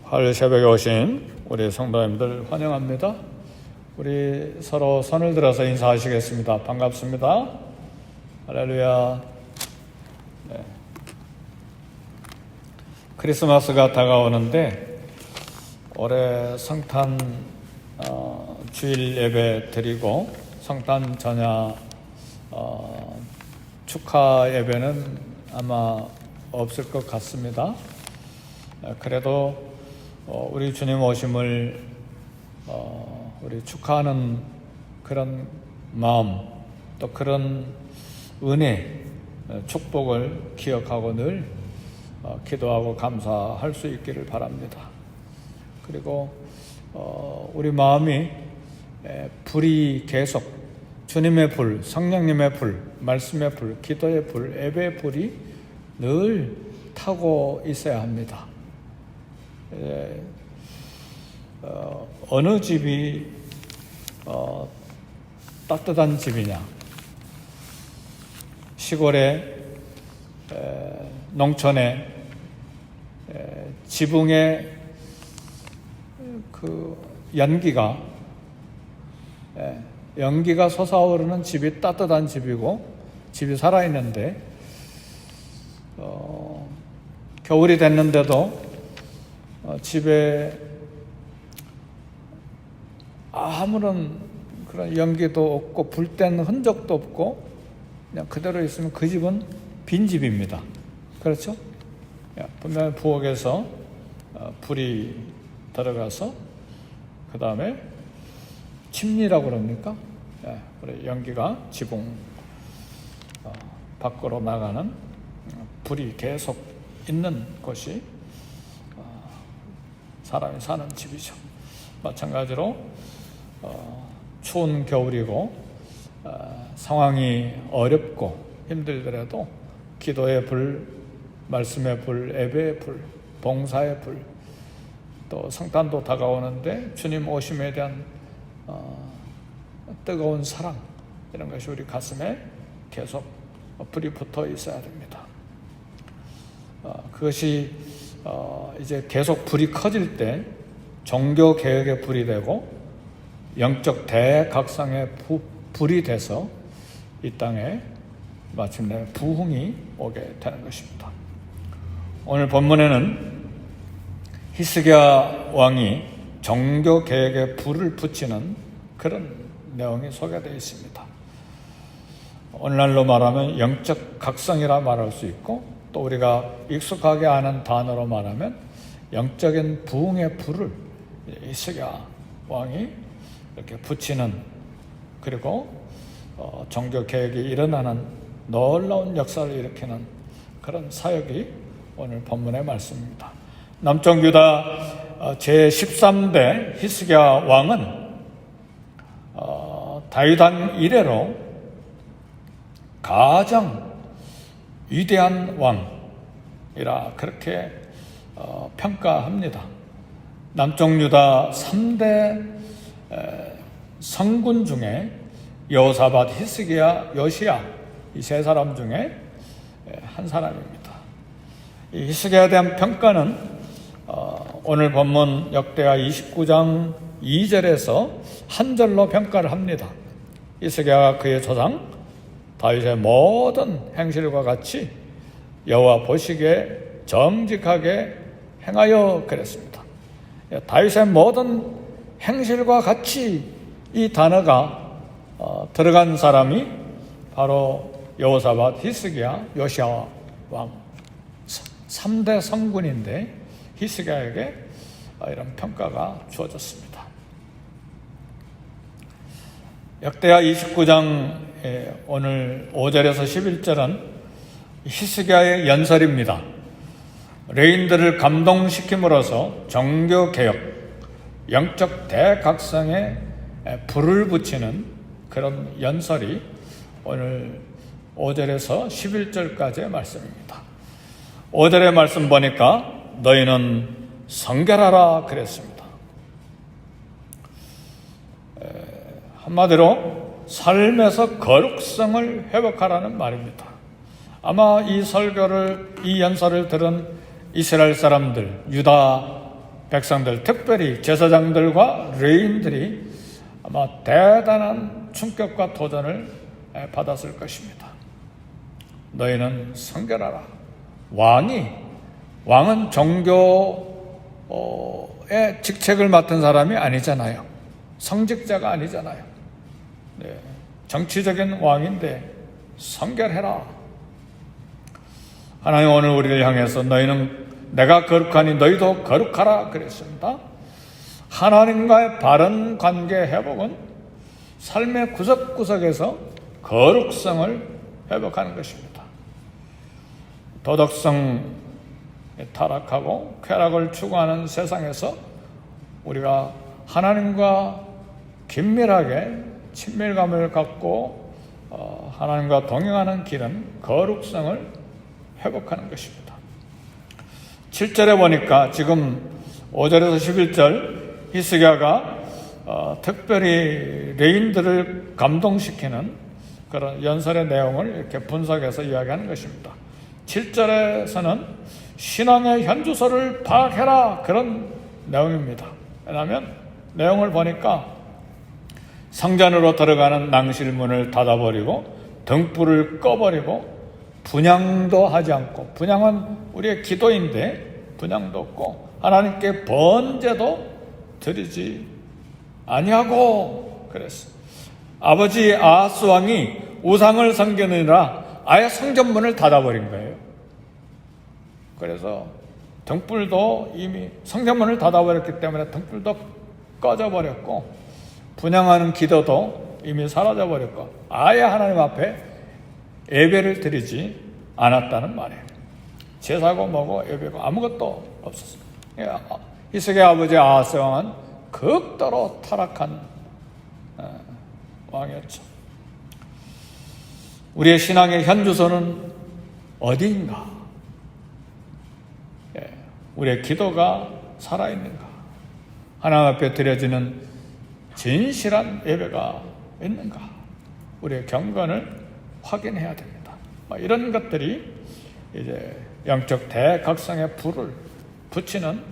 화요일 새벽에 오신 우리 성도님들 환영합니다. 우리 서로 손을 들어서 인사하시겠습니다. 반갑습니다. 할렐루야. 네. 크리스마스가 다가오는데 올해 성탄 주일 예배 드리고 성탄 전야 축하 예배는 아마 없을 것 같습니다. 그래도 우리 주님 오심을 우리 축하하는 그런 마음, 또 그런 은혜, 축복을 기억하고 늘 기도하고 감사할 수 있기를 바랍니다. 그리고 우리 마음이 불이 계속 주님의 불, 성령님의 불, 말씀의 불, 기도의 불, 예배의 불이 늘 타고 있어야 합니다. 어느 집이 따뜻한 집이냐? 시골에 농촌에 지붕에 그 연기가 솟아오르는 집이 따뜻한 집이고 집이 살아있는데 겨울이 됐는데도 집에 아무런 그런 연기도 없고 불뗀 흔적도 없고 그냥 그대로 있으면 그 집은 빈집입니다. 그렇죠? 분명히 부엌에서 불이 들어가서 그 다음에 침리라고 그럽니까? 연기가 지붕 밖으로 나가는 불이 계속 있는 곳이 사람이 사는 집이죠. 마찬가지로 추운 겨울이고 상황이 어렵고 힘들더라도 기도의 불, 말씀의 불, 예배의 불, 봉사의 불, 또 성탄도 다가오는데 주님 오심에 대한 뜨거운 사랑, 이런 것이 우리 가슴에 계속 불이 붙어 있어야 됩니다. 그것이 이제 계속 불이 커질 때 종교 개혁의 불이 되고 영적 대각성의 불이 돼서 이 땅에 마침내 부흥이 오게 되는 것입니다. 오늘 본문에는 히스기야 왕이 종교 개혁의 불을 붙이는 그런 내용이 소개되어 있습니다. 오늘날로 말하면 영적 각성이라 말할 수 있고, 또 우리가 익숙하게 아는 단어로 말하면 영적인 부흥의 불을 히스기야 왕이 이렇게 붙이는, 그리고 종교 개혁이 일어나는 놀라운 역사를 일으키는 그런 사역이 오늘 본문의 말씀입니다. 남쪽 유다 제13대 히스기야 왕은 다윗 왕 이래로 가장 위대한 왕이라 그렇게 평가합니다. 남쪽 유다 3대 성군 중에 여호사밧, 히스기야, 요시야, 이 세 사람 중에 한 사람입니다. 이 히스기야에 대한 평가는 오늘 본문 역대하 29장 2절에서 한 절로 평가를 합니다. 히스기야가 그의 조상 다윗의 모든 행실과 같이 여호와 보시기에 정직하게 행하여 그랬습니다. 다윗의 모든 행실과 같이 이 단어가 들어간 사람이 바로 여호사밧, 히스기야, 요시야 왕 3대 성군인데 히스기야에게 이런 평가가 주어졌습니다. 역대하 29장 오늘 5절에서 11절은 히스기야의 연설입니다. 레인들을 감동시킴으로써 종교개혁, 영적 대각성에 불을 붙이는 그런 연설이 오늘 5절에서 11절까지의 말씀입니다. 5절의 말씀 보니까 너희는 성결하라 그랬습니다. 한마디로 삶에서 거룩성을 회복하라는 말입니다. 아마 이 설교를, 이 연설을 들은 이스라엘 사람들, 유다 백성들, 특별히 제사장들과 레위인들이 아마 대단한 충격과 도전을 받았을 것입니다. 너희는 성결하라. 왕은 종교의 직책을 맡은 사람이 아니잖아요. 성직자가 아니잖아요. 네, 정치적인 왕인데 성결해라. 하나님 오늘 우리를 향해서 너희는 내가 거룩하니 너희도 거룩하라 그랬습니다. 하나님과의 바른 관계 회복은 삶의 구석구석에서 거룩성을 회복하는 것입니다. 도덕성에 타락하고 쾌락을 추구하는 세상에서 우리가 하나님과 긴밀하게 친밀감을 갖고 하나님과 동행하는 길은 거룩성을 회복하는 것입니다. 7절에 보니까 지금 5절에서 11절 히스기야가 특별히 레위인들을 감동시키는 그런 연설의 내용을 이렇게 분석해서 이야기하는 것입니다. 7절에서는 신앙의 현주소를 파악해라 그런 내용입니다. 왜냐하면 내용을 보니까 성전으로 들어가는 낭실문을 닫아버리고 등불을 꺼버리고 분향도 하지 않고, 분향은 우리의 기도인데 분향도 없고 하나님께 번제도 드리지 아니하고 그랬어요. 아버지 아하스 왕이 우상을 섬기느라 아예 성전문을 닫아버린 거예요. 그래서 등불도 이미 성전문을 닫아버렸기 때문에 등불도 꺼져버렸고 분향하는 기도도 이미 사라져버렸고 아예 하나님 앞에 예배를 드리지 않았다는 말이에요. 제사고 뭐고 예배고 아무것도 없었어요. 히스기야 아버지 아하스 왕은 극도로 타락한 왕이었죠. 우리의 신앙의 현주소는 어디인가? 우리의 기도가 살아있는가? 하나님 앞에 드려지는 진실한 예배가 있는가? 우리의 경건을 확인해야 됩니다. 이런 것들이 이제 영적 대각성에 불을 붙이는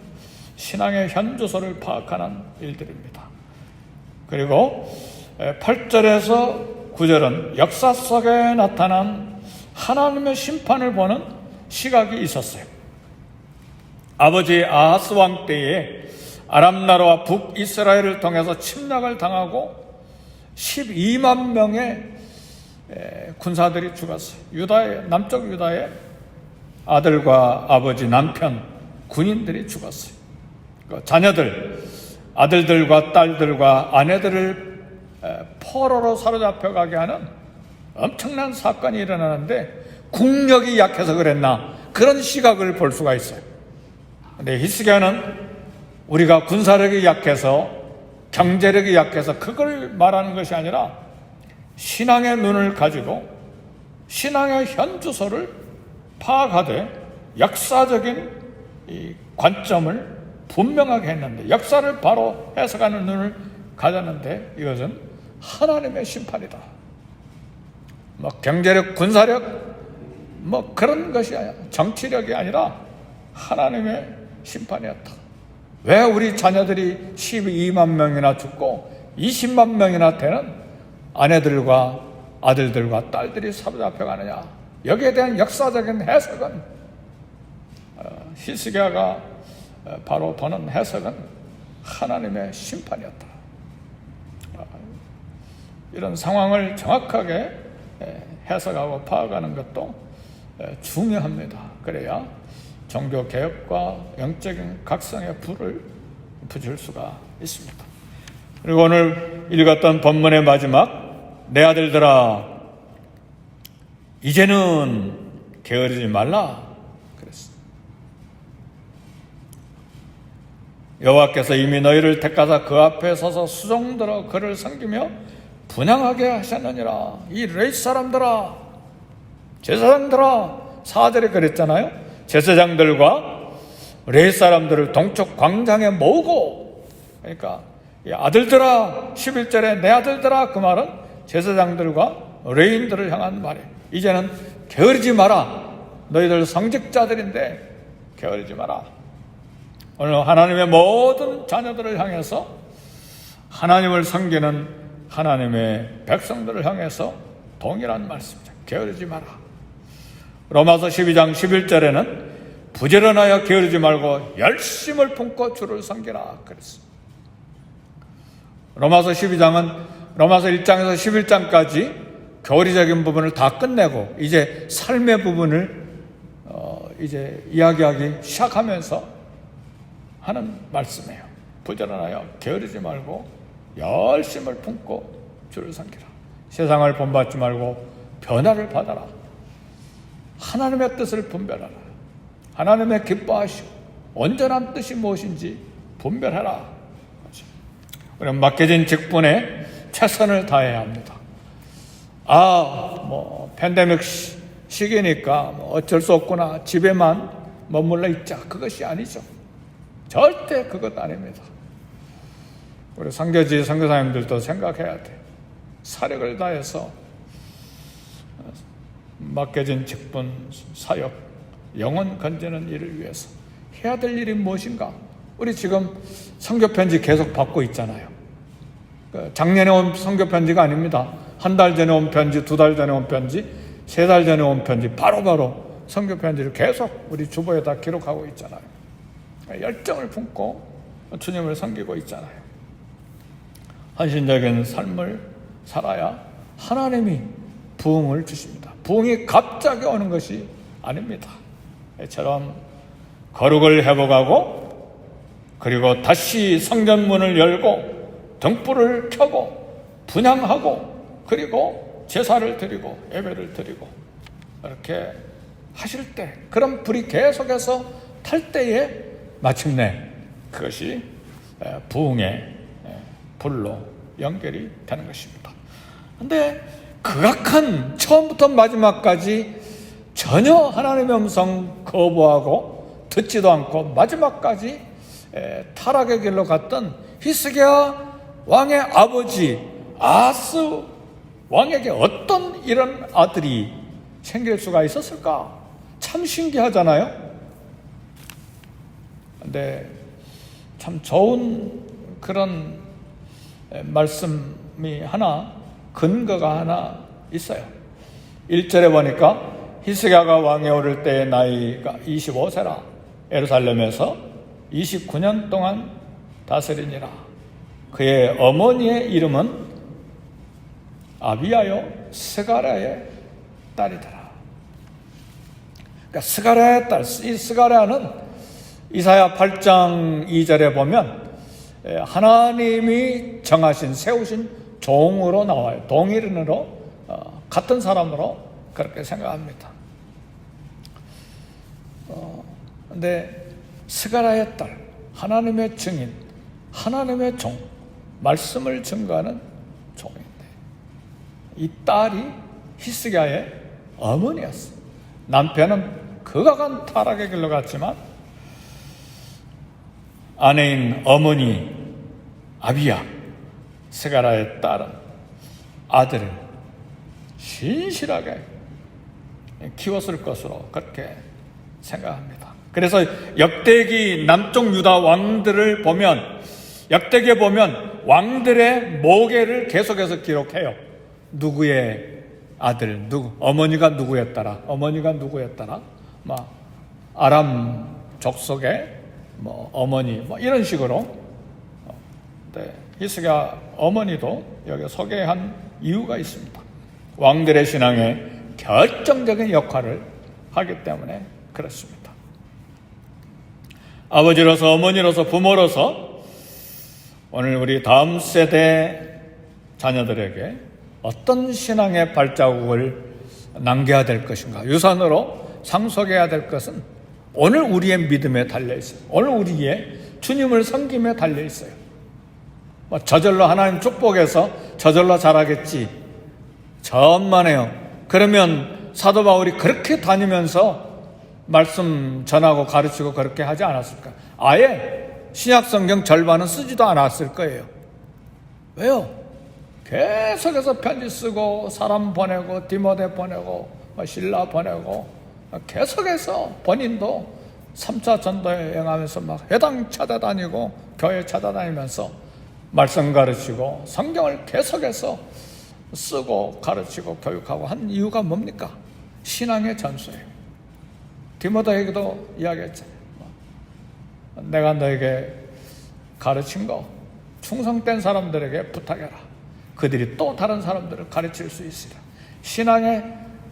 신앙의 현주소를 파악하는 일들입니다. 그리고 8절에서 9절은 역사 속에 나타난 하나님의 심판을 보는 시각이 있었어요. 아버지 아하스 왕 때에 아람 나라와 북이스라엘을 통해서 침략을 당하고 12만 명의 군사들이 죽었어요. 남쪽 유다의 아들과 아버지, 남편, 군인들이 죽었어요. 자녀들, 아들들과 딸들과 아내들을 포로로 사로잡혀가게 하는 엄청난 사건이 일어나는데 국력이 약해서 그랬나 그런 시각을 볼 수가 있어요. 근데 히스기야는 우리가 군사력이 약해서 경제력이 약해서 그걸 말하는 것이 아니라 신앙의 눈을 가지고 신앙의 현주소를 파악하되 역사적인 이 관점을 분명하게 했는데 역사를 바로 해석하는 눈을 가졌는데 이것은 하나님의 심판이다. 경제력, 군사력 그런 것이 정치력이 아니라 하나님의 심판이었다. 왜 우리 자녀들이 12만 명이나 죽고 20만 명이나 되는 아내들과 아들들과 딸들이 사로잡혀가느냐? 여기에 대한 역사적인 해석은 히스기야가 바로 보는 해석은 하나님의 심판이었다. 이런 상황을 정확하게 해석하고 파악하는 것도 중요합니다. 그래야 종교개혁과 영적인 각성의 불을 붙일 수가 있습니다. 그리고 오늘 읽었던 본문의 마지막, 내 아들들아 이제는 게으르지 말라 그랬습니다. 여호와께서 이미 너희를 택하사 그 앞에 서서 수종들어 그를 섬기며 분향하게 하셨느니라. 이 레위 사람들아, 제사장들아, 4절에 그랬잖아요. 제사장들과 레위 사람들을 동쪽 광장에 모으고, 그러니까 아들들아, 11절에 내 아들들아, 그 말은 제사장들과 레위인들을 향한 말이에요. 이제는 게으르지 마라. 너희들 성직자들인데 게으르지 마라. 오늘 하나님의 모든 자녀들을 향해서, 하나님을 섬기는 하나님의 백성들을 향해서 동일한 말씀이죠. 게으르지 마라. 로마서 12장 11절에는 부지런하여 게으르지 말고 열심을 품고 주를 섬기라 그랬습니다. 로마서 12장은 로마서 1장에서 11장까지 교리적인 부분을 다 끝내고 이제 삶의 부분을 이제 이야기하기 시작하면서 하는 말씀이에요. 부지런하여 게으르지 말고 열심을 품고 주를 섬기라. 세상을 본받지 말고 변화를 받아라. 하나님의 뜻을 분별하라. 하나님의 기뻐하시고 온전한 뜻이 무엇인지 분별하라. 우리는 맡겨진 직분에 최선을 다해야 합니다. 팬데믹 시기니까 어쩔 수 없구나, 집에만 머물러 있자, 그것이 아니죠. 절대 그것 아닙니다. 우리 선교지 선교사님들도 생각해야 돼. 사력을 다해서 맡겨진 직분, 사역, 영혼 건지는 일을 위해서 해야 될 일이 무엇인가? 우리 지금 선교편지 계속 받고 있잖아요. 작년에 온 선교편지가 아닙니다. 한 달 전에 온 편지, 2달 전에 온 편지, 3달 전에 온 편지, 바로바로 선교편지를 계속 우리 주보에다 기록하고 있잖아요. 열정을 품고 주님을 섬기고 있잖아요. 헌신적인 삶을 살아야 하나님이 부흥을 주십니다. 부흥이 갑자기 오는 것이 아닙니다. 이처럼 거룩을 회복하고 그리고 다시 성전문을 열고 등불을 켜고 분향하고 그리고 제사를 드리고 예배를 드리고 이렇게 하실 때, 그런 불이 계속해서 탈 때에 마침내 그것이 부흥의 불로 연결이 되는 것입니다. 그런데 극악한 처음부터 마지막까지 전혀 하나님의 음성 거부하고 듣지도 않고 마지막까지 타락의 길로 갔던 히스기야 왕의 아버지 아스 왕에게 어떤 이런 아들이 생길 수가 있었을까? 참 신기하잖아요. 근데 참 좋은 그런 말씀이 하나, 근거가 하나 있어요. 1절에 보니까 히스기야가 왕에 오를 때의 나이가 25세라 예루살렘에서 29년 동안 다스리니라. 그의 어머니의 이름은 아비야요 스가랴의 딸이더라. 그러니까 스가랴의 딸, 이 스가랴는 이사야 8장 2절에 보면 하나님이 정하신, 세우신 종으로 나와요. 동일인으로, 같은 사람으로 그렇게 생각합니다. 근데 스가랴의 딸, 하나님의 증인, 하나님의 종, 말씀을 증거하는 종인데 이 딸이 히스기야의 어머니였어요. 남편은 극악한 타락의 길로 갔지만 아내인 어머니 아비야, 스가랴의 딸은 아들을 신실하게 키웠을 것으로 그렇게 생각합니다. 그래서 역대기 남쪽 유다 왕들을 보면, 역대기에 보면 왕들의 모계를 계속해서 기록해요. 누구의 아들, 어머니가 누구였더라, 어머니가 누구였더라, 아람 족속의 어머니, 이런 식으로. 히스기야 어머니도 여기 소개한 이유가 있습니다. 왕들의 신앙에 결정적인 역할을 하기 때문에 그렇습니다. 아버지로서, 어머니로서, 부모로서 오늘 우리 다음 세대 자녀들에게 어떤 신앙의 발자국을 남겨야 될 것인가, 유산으로 상속해야 될 것은 오늘 우리의 믿음에 달려있어요. 오늘 우리의 주님을 섬김에 달려있어요. 저절로 하나님 축복해서 저절로 잘하겠지, 천만에요. 그러면 사도 바울이 그렇게 다니면서 말씀 전하고 가르치고 그렇게 하지 않았을까? 아예 신약성경 절반은 쓰지도 않았을 거예요. 왜요? 계속해서 편지 쓰고 사람 보내고 디모데 보내고 신라 보내고 계속해서 본인도 3차 전도에 행하면서 막 회당 찾아다니고 교회 찾아다니면서 말씀 가르치고 성경을 계속해서 쓰고 가르치고 교육하고 한 이유가 뭡니까? 신앙의 전수예요. 디모데에게도 이야기했잖아요. 내가 너에게 가르친 거 충성된 사람들에게 부탁해라. 그들이 또 다른 사람들을 가르칠 수 있으리라. 신앙의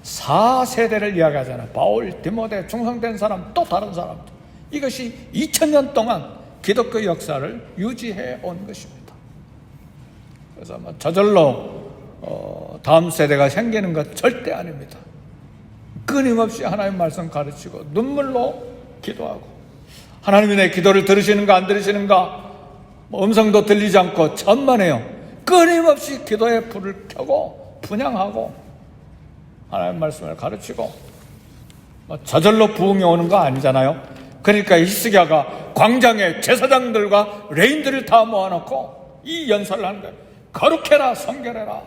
4세대를 이야기하잖아요. 바울, 디모데, 충성된 사람, 또 다른 사람들. 이것이 2000년 동안 기독교 역사를 유지해 온 것입니다. 그래서 저절로 다음 세대가 생기는 것 절대 아닙니다. 끊임없이 하나님 말씀 가르치고 눈물로 기도하고, 하나님이 내 기도를 들으시는가 안 들으시는가 음성도 들리지 않고 천만에요. 끊임없이 기도의 불을 켜고 분향하고 하나님 말씀을 가르치고, 저절로 부흥이 오는 거 아니잖아요. 그러니까 히스기야가 광장에 제사장들과 레인들을 다 모아놓고 이 연설을 하는 거예요. 거룩해라, 성결해라.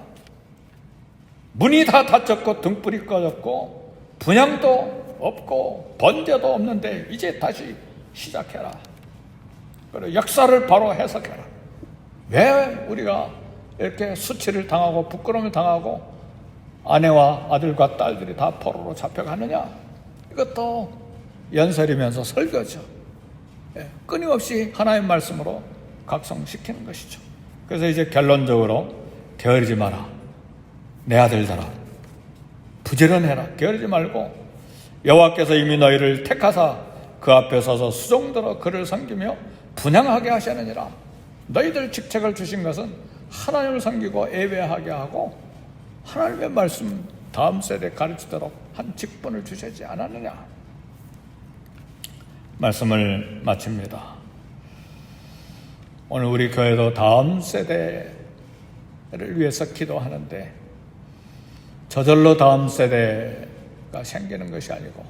문이 다 닫혔고 등불이 꺼졌고 분향도 없고 번제도 없는데 이제 다시 시작해라. 그리고 역사를 바로 해석해라. 왜 우리가 이렇게 수치를 당하고 부끄러움을 당하고 아내와 아들과 딸들이 다 포로로 잡혀가느냐? 이것도 연설이면서 설교죠. 끊임없이 하나님의 말씀으로 각성시키는 것이죠. 그래서 이제 결론적으로 게으르지 마라. 내 아들들아, 부지런해라. 게으르지 말고 여호와께서 이미 너희를 택하사 그 앞에 서서 수종들어 그를 섬기며 분향하게 하시느니라. 너희들 직책을 주신 것은 하나님을 섬기고 예배하게 하고 하나님의 말씀 다음 세대에 가르치도록 한 직분을 주시지 않았느냐. 말씀을 마칩니다. 오늘 우리 교회도 다음 세대를 위해서 기도하는데 저절로 다음 세대가 생기는 것이 아니고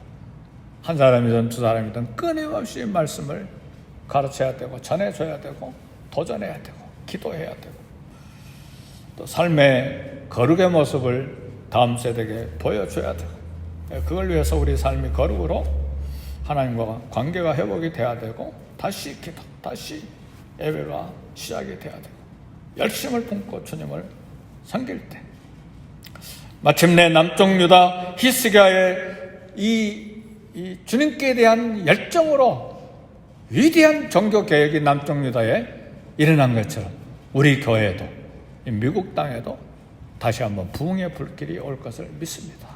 한 사람이든 두 사람이든 끊임없이 말씀을 가르쳐야 되고 전해줘야 되고 도전해야 되고 기도해야 되고 또 삶의 거룩의 모습을 다음 세대에게 보여줘야 되고, 그걸 위해서 우리 삶이 거룩으로 하나님과 관계가 회복이 돼야 되고 다시 기도, 다시 예배가 시작이 돼야 되고 열심을 품고 주님을 섬길 때 마침내 남쪽 유다 히스기야의 이 주님께 대한 열정으로 위대한 종교 개혁이 남쪽 유다에 일어난 것처럼 우리 교회에도 미국 땅에도 다시 한번 부흥의 불길이 올 것을 믿습니다.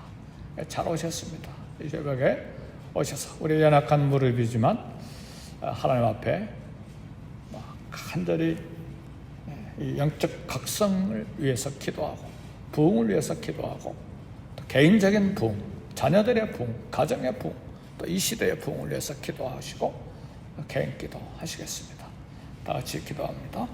잘 오셨습니다. 이 새벽에 오셔서 우리 연약한 무릎이지만 하나님 앞에 간절히 이 영적 각성을 위해서 기도하고 부흥을 위해서 기도하고 또 개인적인 부흥, 자녀들의 부흥, 가정의 부흥, 또 이 시대의 부흥을 위해서 기도하시고 개인 기도 하시겠습니다. 다 같이 기도합니다.